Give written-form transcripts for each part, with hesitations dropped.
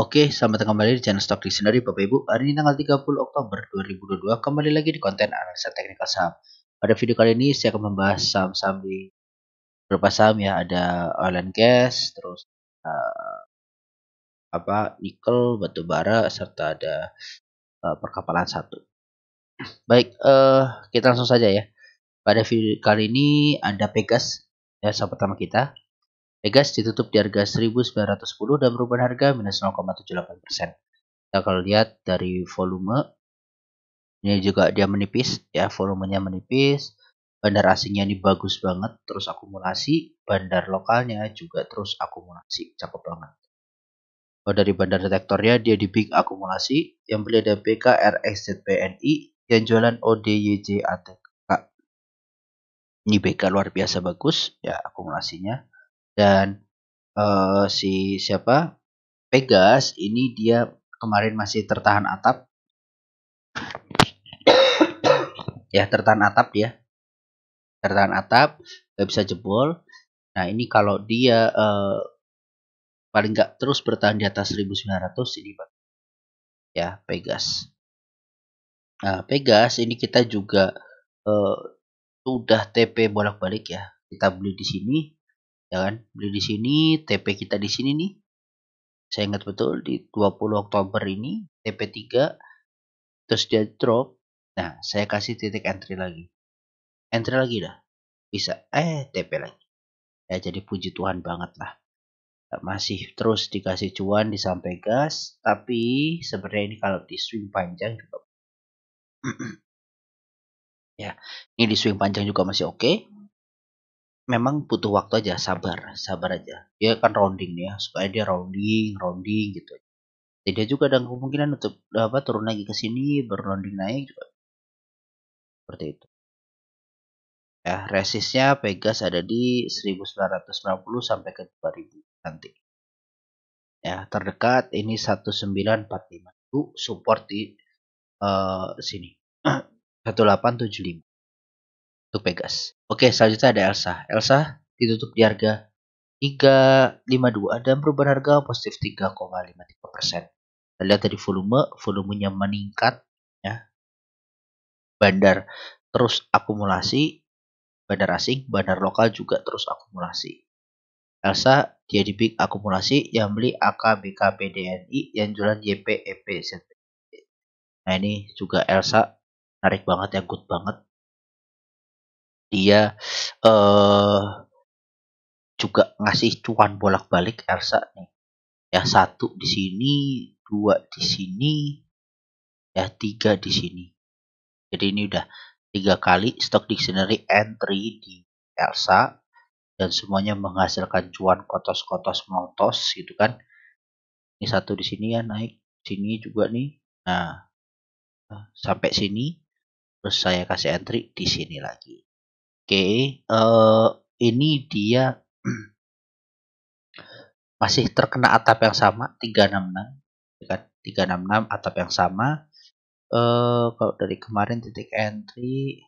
Oke, selamat datang kembali di channel Stock Dictionary Bapak Ibu. Hari ini tanggal 30 Oktober 2022, kembali lagi di konten analisa teknikal saham. Pada video kali ini saya akan membahas saham-saham di beberapa saham ya, ada oil and gas, terus uh, nikel, batu bara, serta ada perkapalan satu. Baik, kita langsung saja ya. Pada video kali ini ada Pegas ya, saham pertama kita. Pegas ditutup di harga 1910 dan perubahan harga minus 0,78%. Kita kalau lihat dari volume, ini juga dia menipis ya, volumenya menipis. Bandar asingnya ini bagus banget, terus akumulasi. Bandar lokalnya juga terus akumulasi, cakep banget. Kalau dari bandar detektornya dia di big akumulasi, yang beli ada BKRXZPNI, yang jualan ODYJATK. Ini BK luar biasa bagus ya akumulasinya. Dan si siapa? Pegas ini dia kemarin masih tertahan atap. Ya, tertahan atap dia. Tertahan atap, nggak bisa jebol. Nah, ini kalau dia paling nggak terus bertahan di atas 1900 ini ya Pegas. Nah, Pegas ini kita juga udah TP bolak-balik ya. Kita beli di sini, ya kan? Beli di sini, TP kita di sini nih. Saya ingat betul di 20 Oktober ini TP 3, terus dia drop. Nah, saya kasih titik entry lagi. Entry lagi dah. Bisa TP lagi. Ya, jadi puji Tuhan banget lah. Masih terus dikasih cuan di sampai gas, tapi sebenarnya ini kalau di swing panjang juga ya, ini di swing panjang juga masih oke. Memang butuh waktu aja, sabar aja. Dia kan rounding ya, supaya dia rounding gitu. Jadi dia juga ada kemungkinan untuk turun lagi ke sini, berrounding naik juga seperti itu. Ya, resistnya Pegas ada di 1990 sampai ke 2000 nanti. Ya, terdekat ini 1945 itu support di sini 1875 untuk Pegas. Oke, selanjutnya ada Elsa. Elsa ditutup di harga 352 dan perubahan harga positif 3,53%. Kita lihat dari volumenya meningkat ya. Bandar terus akumulasi, bandar asing, bandar lokal juga terus akumulasi. Elsa dia di big akumulasi, yang beli AKBKPDNI, yang jualan YPEPZ. Nah, ini juga Elsa menarik banget ya, good banget. Dia juga ngasih cuan bolak-balik Elsa nih. Ya, 1 di sini, 2 di sini, ya 3 di sini. Jadi ini udah 3 kali Stock Dictionary entry di Elsa dan semuanya menghasilkan cuan kotos-kotos motos gitu kan. Ini 1 di sini ya naik, sini juga nih. Nah, sampai sini terus saya kasih entry di sini lagi. Oke, ini dia masih terkena atap yang sama 366 kan, 366 atap yang sama. Kalau dari kemarin titik entry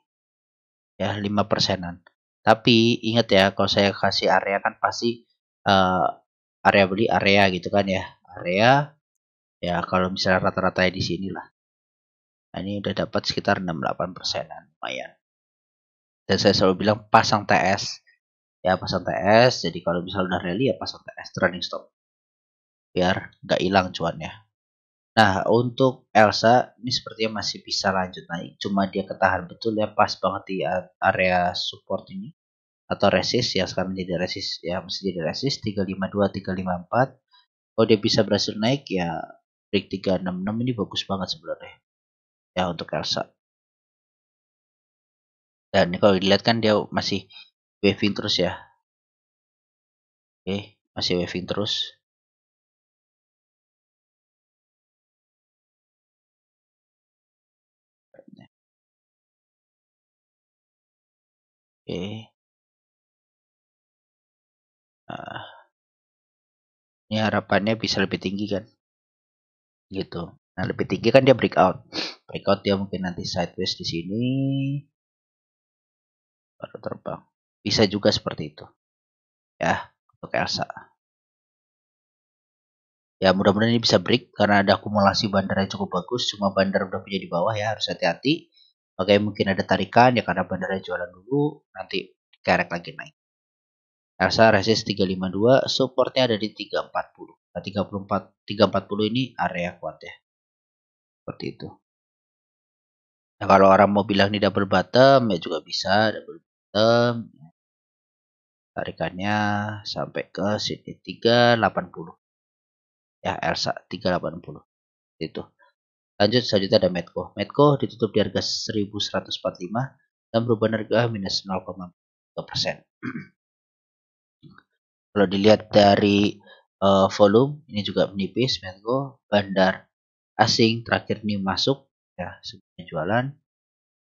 ya 5%-an. Tapi ingat ya, kalau saya kasih area kan pasti area beli area gitu kan ya. Area ya kalau misalnya rata-rata di sini lah. Nah, ini udah dapat sekitar 68%-an, lumayan. Dan saya selalu bilang pasang TS. Ya, pasang TS. Jadi kalau misalnya udah rally ya pasang TS, trailing stop. Biar nggak hilang cuannya. Nah, untuk Elsa ini sepertinya masih bisa lanjut naik. Cuma dia ketahan betul ya, pas banget di area support ini. Atau resist ya, sekarang jadi resist ya, masih jadi resist 352 354. Kalau dia bisa berhasil naik ya, break 366 ini bagus banget sebenarnya ya untuk Elsa. Dan ini kalau dilihat kan dia masih waving terus ya. Oke, masih waving terus. Oke. Nah, ini harapannya bisa lebih tinggi kan. Gitu. Nah, lebih tinggi kan dia breakout. Breakout dia mungkin nanti sideways di sini baru terbang. Bisa juga seperti itu. Ya, untuk Elsa. Ya mudah-mudahan ini bisa break karena ada akumulasi bandar yang cukup bagus. Cuma bandar udah punya di bawah ya, harus hati-hati. Makanya mungkin ada tarikan ya karena bandarnya jualan dulu, nanti kerek lagi naik. Elsa resist 352, supportnya ada di 340. Nah, 340 ini area kuat ya. Seperti itu. Nah, kalau orang mau bilang ini double bottom ya juga bisa double bottom. Tarikannya sampai ke sini 380. Ya, Elsa 380. Itu. Lanjut selanjutnya ada Medco. Medco ditutup di harga 1145 dan perubahan harga minus 0,3%. Kalau dilihat dari volume ini juga menipis. Medco bandar asing terakhir ini masuk ya sebelumnya jualan.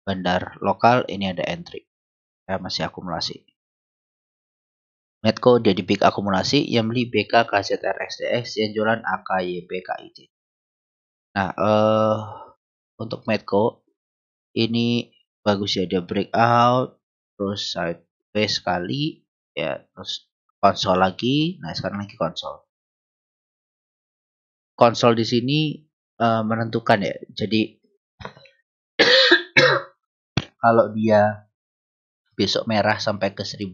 Bandar lokal ini ada entry ya masih akumulasi. Medco dia di peak akumulasi yang beli BK KZR XDX yang jualan AKYP KIT. Nah untuk Medco ini bagus ya, dia breakout terus sideways sekali ya, terus konsol lagi. Nah sekarang lagi konsol di sini menentukan ya. Jadi kalau dia besok merah sampai ke 1100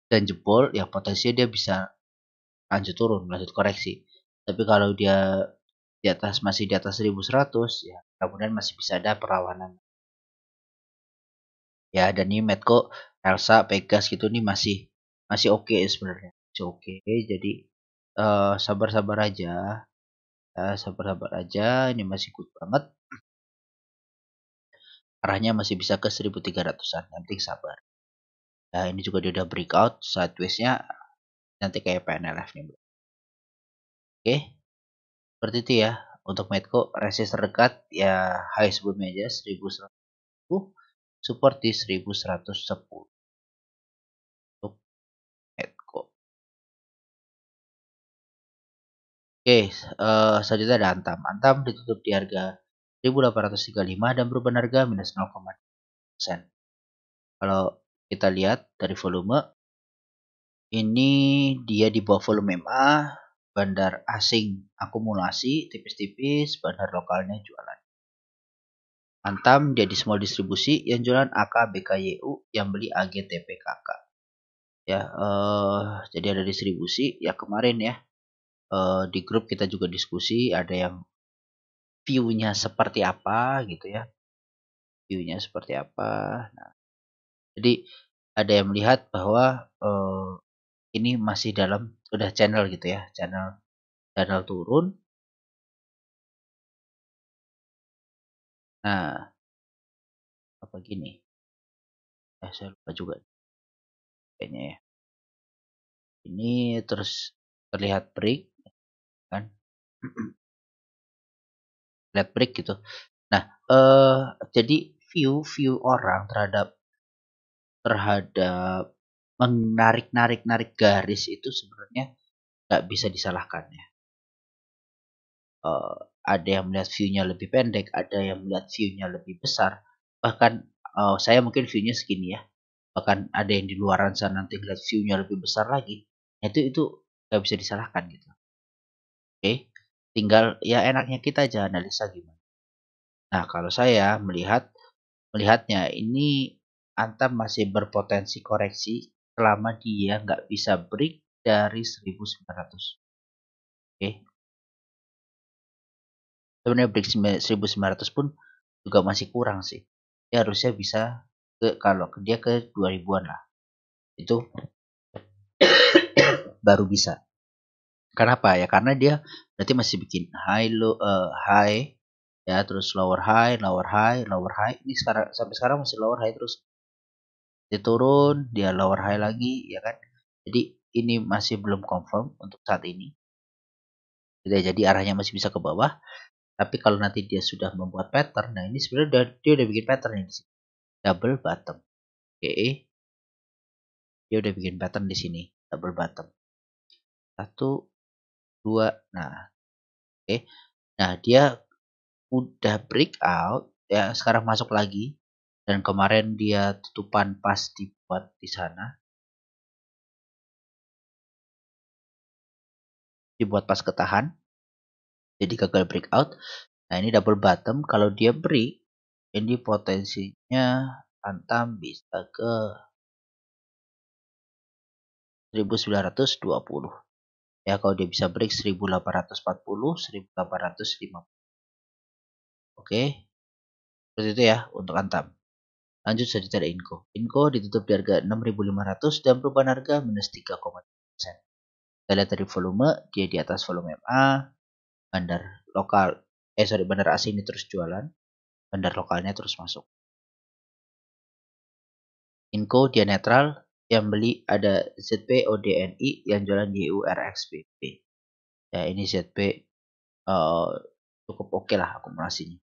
dan jebol ya potensinya dia bisa lanjut turun, lanjut koreksi. Tapi kalau dia di atas masih di atas 1100 ya kemudian masih bisa ada perlawanan. Ya dan ini Medco, Elsa, Pegas gitu nih masih oke sebenarnya. Masih oke. Jadi sabar-sabar aja. Ya, sabar-sabar aja, ini masih good banget. Arahnya masih bisa ke 1300-an. Yang penting sabar. Nah, ini juga dia udah breakout sideways-nya nanti kayak PNLF nih, bro. Oke. Seperti itu ya. Untuk Medco resist terdekat ya high sebelumnya aja 1110, support di 1110 untuk Medco. Oke, selanjutnya ada Antam. Antam ditutup di harga 1835 dan perubahan harga minus 0,5%. Kalau kita lihat dari volume, ini dia di bawah volume MA, bandar asing akumulasi tipis-tipis, bandar lokalnya jualan. Antam dia di small distribusi yang jualan AK BKYU yang beli AGTPKK. Ya, jadi ada distribusi ya kemarin ya. Di grup kita juga diskusi, ada yang view-nya seperti apa gitu ya. View-nya seperti apa. Nah, jadi ada yang melihat bahwa ini masih dalam udah channel gitu ya, channel turun. Nah, apa gini? Saya lupa juga kayaknya ya. Ini terus terlihat break kan? Lihat break gitu. Nah, jadi view orang terhadap menarik garis itu sebenarnya nggak bisa disalahkan ya. Ada yang melihat view-nya lebih pendek, ada yang melihat view-nya lebih besar. Bahkan saya mungkin view-nya segini ya. Bahkan ada yang di luaran sana nanti lihat view-nya lebih besar lagi. Nah, itu nggak bisa disalahkan gitu. Oke, tinggal ya enaknya kita aja analisa gimana. Nah, kalau saya melihatnya ini Antam masih berpotensi koreksi selama dia nggak bisa break dari 1900. Oke, sebenarnya break 1900 pun juga masih kurang sih. Dia harusnya bisa kalau dia ke 2000-an lah. Itu baru bisa. Kenapa ya? Karena dia berarti masih bikin high ya, terus lower high, lower high, lower high. Ini sekarang sampai sekarang masih lower high terus. Dia turun, dia lower high lagi ya kan. Jadi ini masih belum confirm untuk saat ini. Jadi arahnya masih bisa ke bawah. Tapi kalau nanti dia sudah membuat pattern, nah ini sebenarnya dia udah bikin pattern di sini. Double bottom. Oke. Dia udah bikin pattern di sini, double bottom. 1 2. Nah, oke. Nah, dia udah breakout ya, sekarang masuk lagi dan kemarin dia tutupan pas dibuat di sana. dibuat pas ketahan, jadi gagal breakout. Nah ini double bottom, kalau dia break, ini potensinya hantam bisa ke 1920. Ya kalau dia bisa break 1840, 1850. Oke, seperti itu ya untuk hantam. Lanjut saja ada Inco. Inco ditutup di harga 6.500 dan perubahan harga minus 3,3%. Kita lihat dari volume, dia di atas volume MA, bandar lokal, bandar asing ini terus jualan, bandar lokalnya terus masuk. Inco dia netral, yang beli ada ZP ODNI, yang jualan YURXBP. Ya ini ZP cukup oke lah akumulasinya.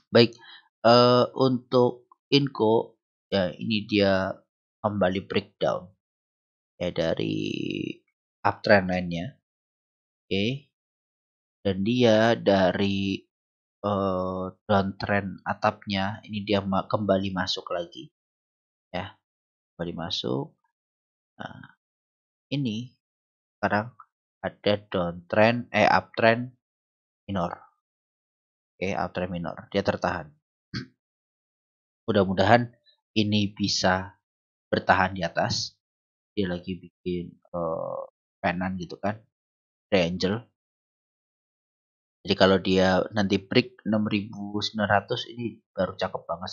Baik, untuk Inco ya ini dia kembali breakdown ya dari uptrend lainnya. Oke. Dan dia dari downtrend atapnya ini dia kembali masuk lagi ya, kembali masuk. Nah, ini sekarang ada uptrend minor. Oke, uptrend minor. Dia tertahan. Mudah-mudahan ini bisa bertahan di atas. Dia lagi bikin penan gitu kan, triangle. Jadi kalau dia nanti break 6.900 ini baru cakep banget.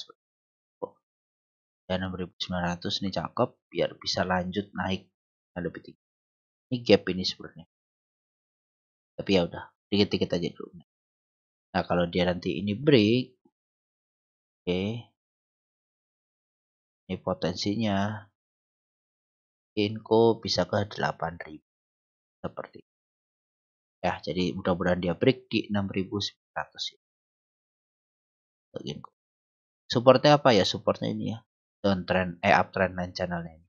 Ya 6.900 ini cakep biar bisa lanjut naik lebih tinggi. Ini gap ini sebenarnya. Tapi ya udah, dikit-dikit aja dulu. Nah, kalau dia nanti ini break, oke. Ini potensinya Inco bisa ke 8.000 seperti itu. Ya, jadi mudah-mudahan dia break di 6.900 ya. Inco. Supportnya apa ya? Supportnya ini ya. Downtrend, uptrend dan channelnya ini.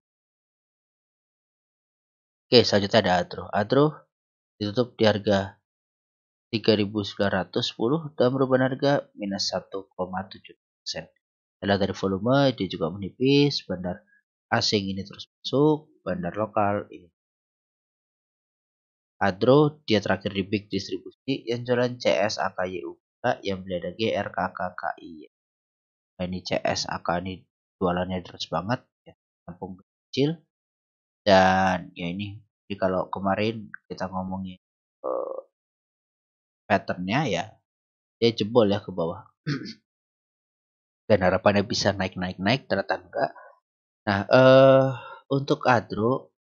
Oke, selanjutnya ada Adro. Adro ditutup di harga 3.910 dan perubahan harga minus 1,7%. Lihat dari volume dia juga menipis, bandar asing ini terus masuk, bandar lokal ini. Adro dia terakhir di big distribusi yang jualan CS AKYU yang beli ada GRKKKI. Nah, ini CS AK ini jualannya terus banget ya, tampung kecil. Dan ya ini jadi kalau kemarin kita ngomongin patternnya ya dia jebol ya ke bawah. Dan harapannya bisa naik ternyata enggak. Nah, untuk Adro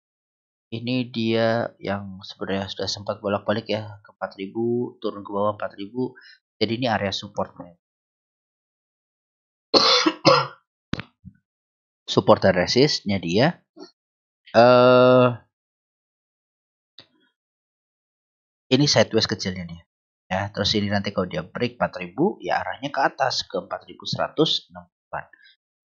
ini dia yang sebenarnya sudah sempat bolak-balik ya ke 4.000, turun ke bawah 4.000. Jadi ini area supportnya. Support dan resistnya dia ini sideways kecilnya nih. Ya, terus ini nanti kalau dia break 4.000 ya arahnya ke atas ke 4.164.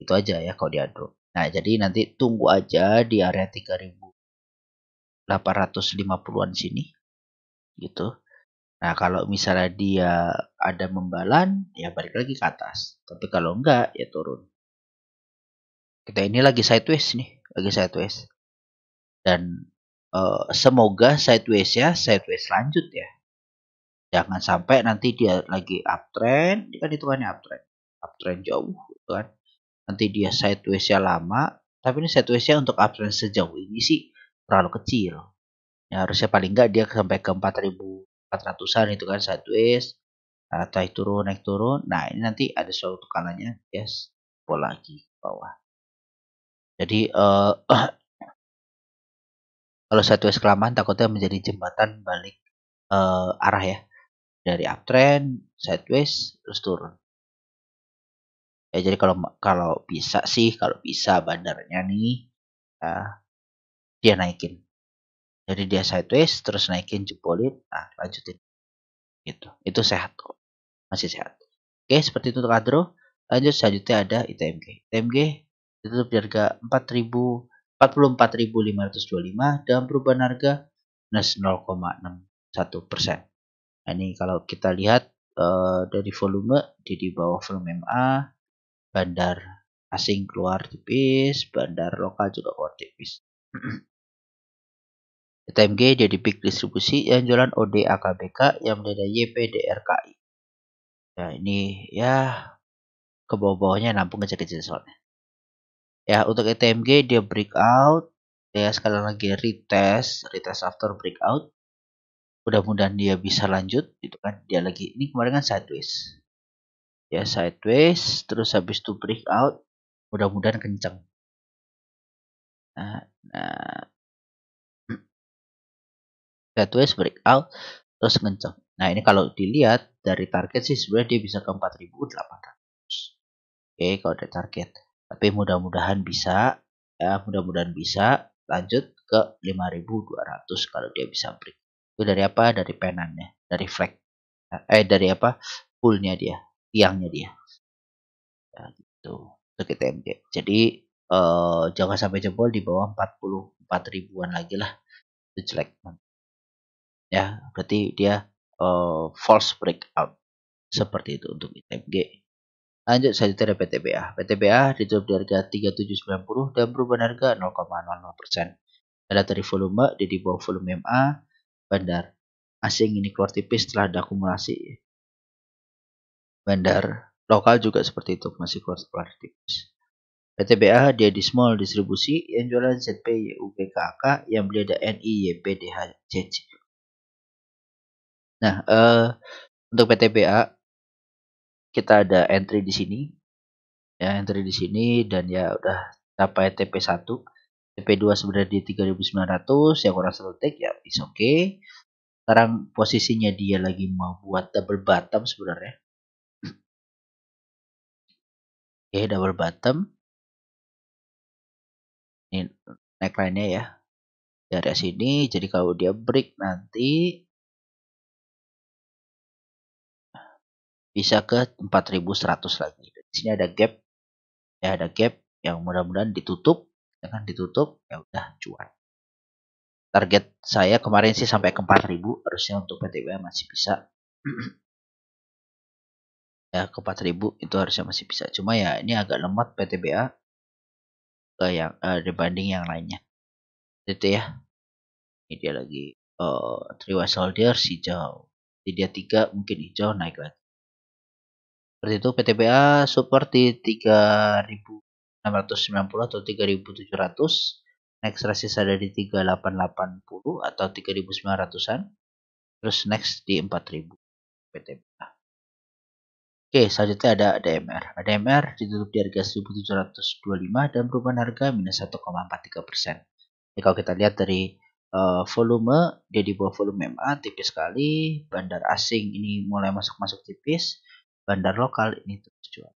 Itu aja ya kalau dia Adro. Nah, jadi nanti tunggu aja di area 3.850-an sini gitu. Nah, kalau misalnya dia ada membalan, ya balik lagi ke atas. Tapi kalau enggak, ya turun. Kita ini lagi sideways nih, lagi sideways. Dan semoga sideways ya, sideways lanjut ya. Jangan sampai nanti dia lagi uptrend, kan hitungannya uptrend. Uptrend jauh, gitu kan. Nanti dia sideways-nya lama, tapi ini sideways-nya untuk uptrend sejauh ini sih terlalu kecil. Ya harusnya paling enggak dia sampai ke 4.400-an itu kan sideways. Naik turun. Nah, ini nanti ada suatu kalanya yes, bola lagi ke bawah. Jadi kalau sideways kelamaan takutnya menjadi jembatan balik arah ya. Dari uptrend, sideways, terus turun. Ya jadi kalau bisa sih, kalau bisa bandarnya nih dia naikin. Jadi dia sideways terus naikin jebolin, nah lanjutin. Gitu. Itu sehat kok. Masih sehat. Oke, seperti itu untuk Adro. Lanjut selanjutnya ada ITMG. ITMG ditutup di harga 44.525 dan perubahan harga minus 0,61%. Nah, ini kalau kita lihat dari volume di bawah volume MA, bandar asing keluar tipis, bandar lokal juga keluar tipis. TMG dia di peak distribusi yang jualan OD AKBK yang beda YPDRKI. Ya ini ya ke bawah-bawahnya nampung kecil-kecil soalnya. Ya untuk ETMG dia breakout, ya sekali lagi retest after breakout. Mudah-mudahan dia bisa lanjut gitu kan. Dia lagi ini kemarin kan sideways. Ya sideways terus habis itu breakout, mudah-mudahan kencang. Nah, sideways breakout terus kencang. Nah, ini kalau dilihat dari target sih sebenarnya dia bisa ke 4.800. Oke, kalau ada target. Tapi mudah-mudahan bisa, ya mudah-mudahan bisa lanjut ke 5.200 kalau dia bisa break. Itu dari apa? Dari penannya, dari flag. Dari apa? Pullnya dia, tiangnya dia. Ya, gitu. Untuk ITMG. Jadi jangan sampai jebol di bawah 44 ribuan lagi lah. Itu jelek. Ya, berarti dia false breakout. Seperti itu untuk ITMG. Lanjut saja ada PTBA. PTBA ditutup di harga 3790 dan perubahan harga 0,00%. Ada dari volume, dia di bawah volume MA. Bandar asing ini keluar tipis setelah ada akumulasi. Bandar lokal juga seperti itu, masih keluar tipis. PTBA dia di small distribusi yang jualan ZP YUPKK yang beli ada NI YPDHCC. Nah, untuk PTBA kita ada entry di sini. Ya, entry di sini dan ya udah capai TP1. TP2 sebenarnya di 3.900, yang kurang satu take ya is okay. Sekarang posisinya dia lagi mau buat double bottom sebenarnya. Oke, double bottom. Ini neckline-nya ya. Dari sini, jadi kalau dia break nanti bisa ke 4.100 lagi. Di sini ada gap. Ya, ada gap yang mudah-mudahan ditutup. Jangan ditutup, ya udah cuan. Target saya kemarin sih sampai ke 4.000, harusnya untuk PTBA masih bisa. Ya ke 4.000 itu harusnya masih bisa. Cuma ya ini agak lemot PTBA ke yang dibanding yang lainnya. Itu ya. Ini dia lagi three white soldiers hijau. Jadi dia 3 mungkin hijau naik lagi. Seperti itu PTBA support di 3.690 atau 3.700. Next resist ada di 3.880 atau 3.900-an. Terus next di 4.000 PTBA. Oke, selanjutnya ada ADMR. ADMR ditutup di harga 1.725 dan perubahan harga minus 1,43%. Jadi kalau kita lihat dari volume, dia di bawah volume MA tipis sekali. Bandar asing ini mulai masuk-masuk tipis. Bandar lokal ini terus jual.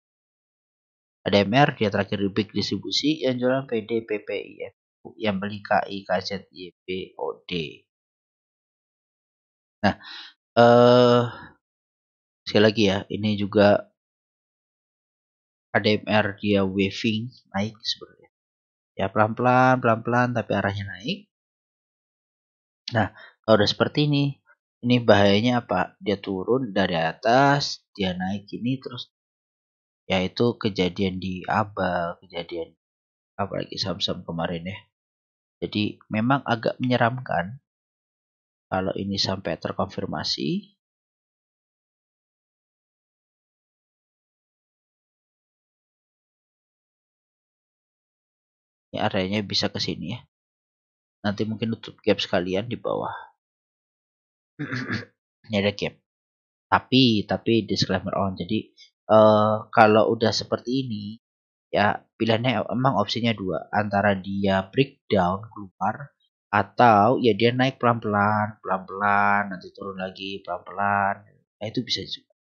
ADMR dia terakhir di big distribusi yang jualan PD, PPI, yang beli KI, KZ, YB, OD. Nah, sekali lagi ya, ini juga ADMR dia waving naik sebenarnya. Ya pelan-pelan tapi arahnya naik. Nah, kalau udah seperti ini bahayanya apa? Dia turun dari atas, dia naik ini terus yaitu kejadian di ABA, kejadian apalagi saham-saham kemarin ya. Jadi memang agak menyeramkan kalau ini sampai terkonfirmasi. Ini areanya bisa ke sini ya. Nanti mungkin tutup gap sekalian di bawah. Ini ada gap. Tapi disclaimer on. Jadi kalau udah seperti ini ya pilihannya emang opsinya dua, antara dia breakdown keluar atau ya dia naik pelan-pelan nanti turun lagi pelan-pelan. Nah itu bisa juga.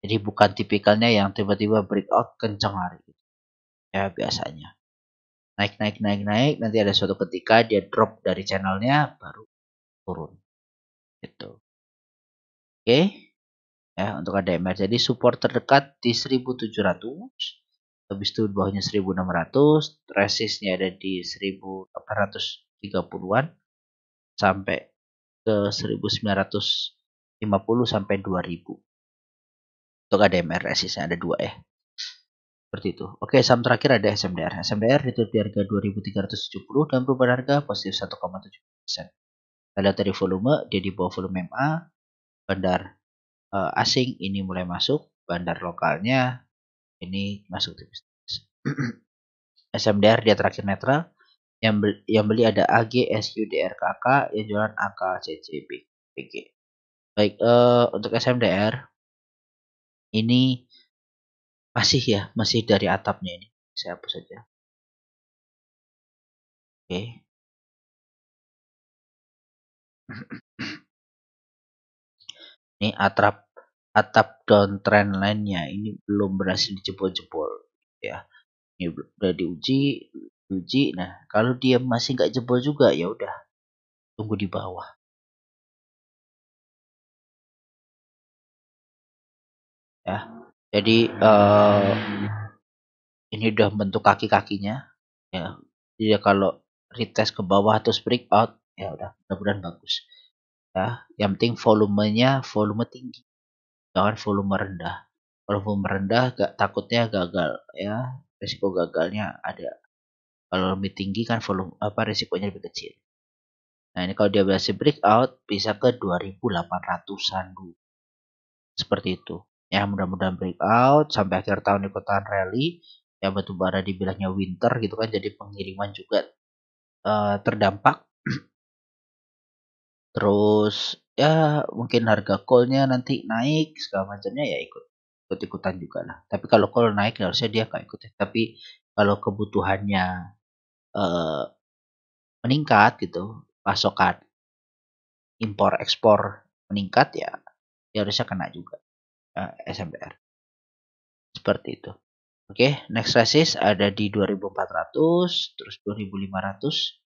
Jadi bukan tipikalnya yang tiba-tiba breakout kencang lari ya biasanya naik nanti ada suatu ketika dia drop dari channelnya baru turun gitu. Oke. Ya untuk ADMR jadi support terdekat di 1.700, habis itu bawahnya 1.600, resistnya ada di 1.830-an sampai ke 1.950 sampai 2.000. Untuk ADMR resistnya ada 2 ya. Seperti itu. Oke, saham terakhir ada SMDR. SMDR ditutup di harga 2.370 dan perubahan harga positif 1,7%. Kita lihat dari volume, dia di bawah volume MA, bandar asing ini mulai masuk, bandar lokalnya ini masuk tipis. SMDR dia terakhir netral, yang beli ada AG, SU, DRKK, yang jualan AK, CC, BG. Baik, untuk SMDR ini masih dari atapnya ini. Saya hapus saja. Oke. Ini atap downtrend line-nya ini belum berhasil dijebol-jebol ya. Ini udah diuji. Nah, kalau dia masih nggak jebol juga ya udah tunggu di bawah ya. Jadi ini udah bentuk kaki-kakinya ya. Jadi kalau retest ke bawah terus breakout ya udah mudah-mudahan bagus ya. Yang penting volume tinggi, jangan volume rendah. Kalau volume rendah takutnya gagal ya, risiko gagalnya ada. Kalau lebih tinggi kan volume risikonya lebih kecil. Nah, ini kalau dia berhasil breakout bisa ke 2800-an dulu. Seperti itu. Ya, mudah-mudahan breakout sampai akhir tahun ikutan rally. Ya, batubara dibilangnya winter gitu kan, jadi pengiriman juga terdampak. Terus ya mungkin harga call-nya nanti naik segala macamnya ya ikut-ikutan juga lah. Tapi kalau call naik harusnya dia nggak ikut ya. Tapi kalau kebutuhannya eh, meningkat gitu, pasokan impor ekspor meningkat ya, dia harusnya kena juga SMPR. Seperti itu. Oke, next resist ada di 2400, terus 2520.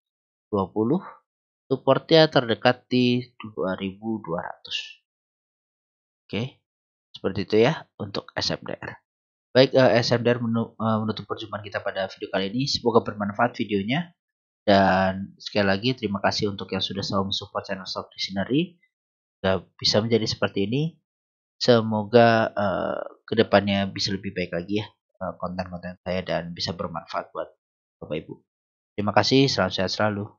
Supportnya terdekat di 2200. Oke, seperti itu ya untuk SMDR. Baik, SMDR menutup perjumpaan kita pada video kali ini. Semoga bermanfaat videonya. Dan sekali lagi terima kasih untuk yang sudah selalu mensupport channel Stock Dictionary. Sudah bisa menjadi seperti ini. Semoga kedepannya bisa lebih baik lagi ya konten-konten saya dan bisa bermanfaat buat Bapak Ibu. Terima kasih, salam sehat selalu.